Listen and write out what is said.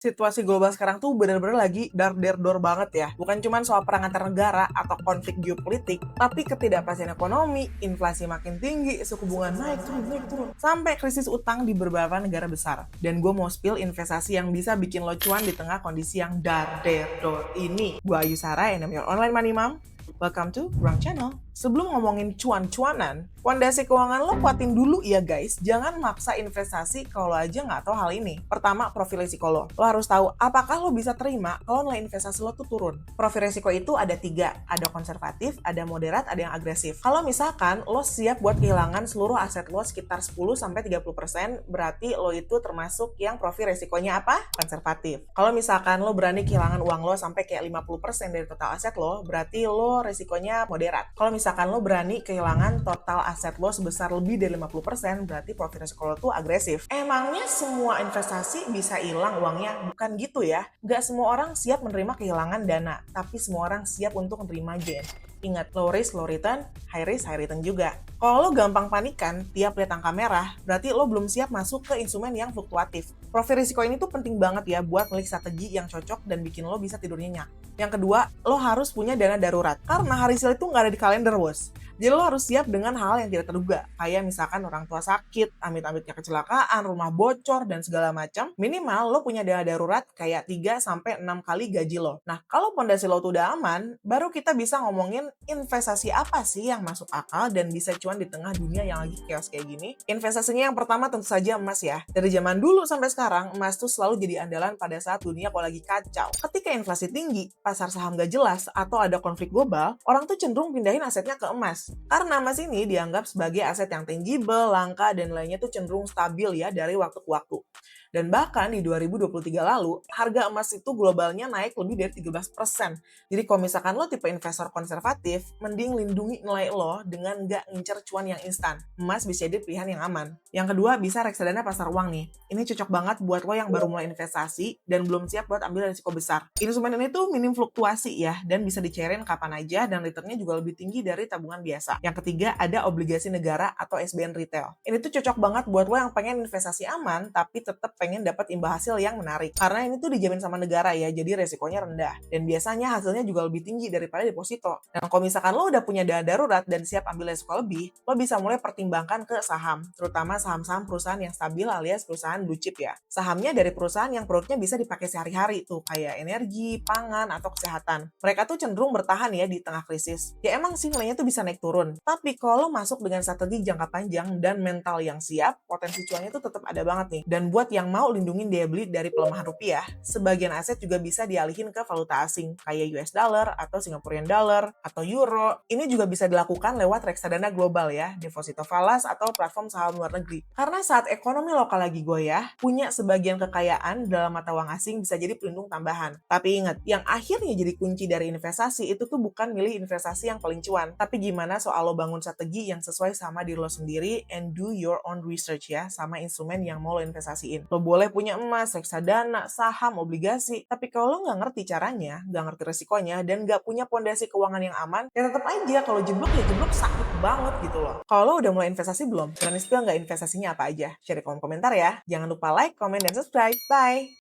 Situasi global sekarang tuh bener-bener lagi dar-der-dor banget ya. Bukan cuma soal perang antar negara atau konflik geopolitik, tapi ketidakpastian ekonomi, inflasi makin tinggi, suku bunga naik turun, sampai krisis utang di beberapa negara besar. Dan gue mau spill investasi yang bisa bikin lo cuan di tengah kondisi yang dar-der-dor ini. Gue Ayu Sara, and I'm your online money mom. Welcome to Wrong Channel. Sebelum ngomongin cuan-cuanan, fondasi keuangan lo kuatin dulu ya guys. Jangan maksa investasi kalau aja nggak tahu hal ini. Pertama, profil risiko lo. Lo harus tahu apakah lo bisa terima kalau nilai investasi lo tuh turun. Profil risiko itu ada 3. Ada konservatif, ada moderat, ada yang agresif. Kalau misalkan lo siap buat kehilangan seluruh aset lo sekitar 10-30%, berarti lo itu termasuk yang profil risikonya apa? Konservatif. Kalau misalkan lo berani kehilangan uang lo sampai kayak 50% dari total aset lo, berarti lo risikonya moderat. Kalau misalkan lo berani kehilangan total aset lo sebesar lebih dari 50%, berarti profil risiko lo tuh agresif. Emangnya semua investasi bisa hilang uangnya? Bukan gitu ya. Nggak semua orang siap menerima kehilangan dana, tapi semua orang siap untuk menerima gain. Ingat, low risk, low return, high risk, high return juga. Kalau lo gampang panikan tiap lihat angka merah, berarti lo belum siap masuk ke instrumen yang fluktuatif. Profil risiko ini tuh penting banget ya buat milik strategi yang cocok dan bikin lo bisa tidur nyenyak. Yang kedua, lo harus punya dana darurat. Karena hari sale itu nggak ada di kalender, bos. Jadi lo harus siap dengan hal yang tidak terduga. Kayak misalkan orang tua sakit, amit-amitnya kecelakaan, rumah bocor, dan segala macam. Minimal lo punya dana darurat kayak 3-6 kali gaji lo. Nah, kalau pondasi lo tuh udah aman, baru kita bisa ngomongin investasi apa sih yang masuk akal dan bisa cuan di tengah dunia yang lagi chaos kayak gini. Investasinya yang pertama tentu saja emas ya. Dari zaman dulu sampai sekarang, emas tuh selalu jadi andalan pada saat dunia kalau lagi kacau. Ketika inflasi tinggi, pasar saham gak jelas, atau ada konflik global, orang tuh cenderung pindahin asetnya ke emas. Karena emas ini dianggap sebagai aset yang tangible, langka, dan lainnya tuh cenderung stabil ya dari waktu ke waktu. Dan bahkan di 2023 lalu, harga emas itu globalnya naik lebih dari 13%. Jadi kalau misalkan lo tipe investor konservatif, mending lindungi nilai lo dengan nggak ngincer cuan yang instan. Emas bisa jadi pilihan yang aman. Yang kedua, bisa reksadana pasar uang nih. Ini cocok banget buat lo yang baru mulai investasi dan belum siap buat ambil risiko besar. Instrumen ini tuh minim fluktuasi ya, dan bisa dicairin kapan aja dan returnnya juga lebih tinggi dari tabungan biasa. Yang ketiga, ada obligasi negara atau SBN retail. Ini tuh cocok banget buat lo yang pengen investasi aman, tapi tetap pengen dapat imbal hasil yang menarik. Karena ini tuh dijamin sama negara ya, jadi resikonya rendah. Dan biasanya hasilnya juga lebih tinggi daripada deposito. Dan kalau misalkan lo udah punya dana darurat dan siap ambil resiko lebih, lo bisa mulai pertimbangkan ke saham, terutama saham-saham perusahaan yang stabil alias perusahaan blue chip ya. Sahamnya dari perusahaan yang produknya bisa dipakai sehari-hari tuh, kayak energi, pangan, atau kesehatan. Mereka tuh cenderung bertahan ya di tengah krisis. Ya emang sih nilainya tuh bisa naik turun. Tapi kalau lo masuk dengan strategi jangka panjang dan mental yang siap, potensi cuannya tuh tetap ada banget nih. Dan buat yang mau lindungin daya beli dari pelemahan rupiah, sebagian aset juga bisa dialihin ke valuta asing, kayak US dollar atau Singaporean dollar atau euro. Ini juga bisa dilakukan lewat reksadana global ya, Deposito Falas atau platform saham luar negeri. Karena saat ekonomi lokal lagi goyah, punya sebagian kekayaan dalam mata uang asing bisa jadi pelindung tambahan. Tapi ingat, yang akhirnya jadi kunci dari investasi itu tuh bukan milih investasi yang paling cuan, tapi gimana soal lo bangun strategi yang sesuai sama diri lo sendiri and do your own research ya, sama instrumen yang mau lo investasiin. Lo boleh punya emas, reksadana, saham, obligasi, tapi kalau lo nggak ngerti caranya, nggak ngerti resikonya, dan nggak punya pondasi keuangan yang aman, ya tetap aja kalau jeblok ya jeblok sakit banget gitu loh. Kalau lo udah mulai investasi belum? Berani spill nggak investasinya apa aja? Share di kolom komentar ya. Jangan lupa like, comment, dan subscribe. Bye!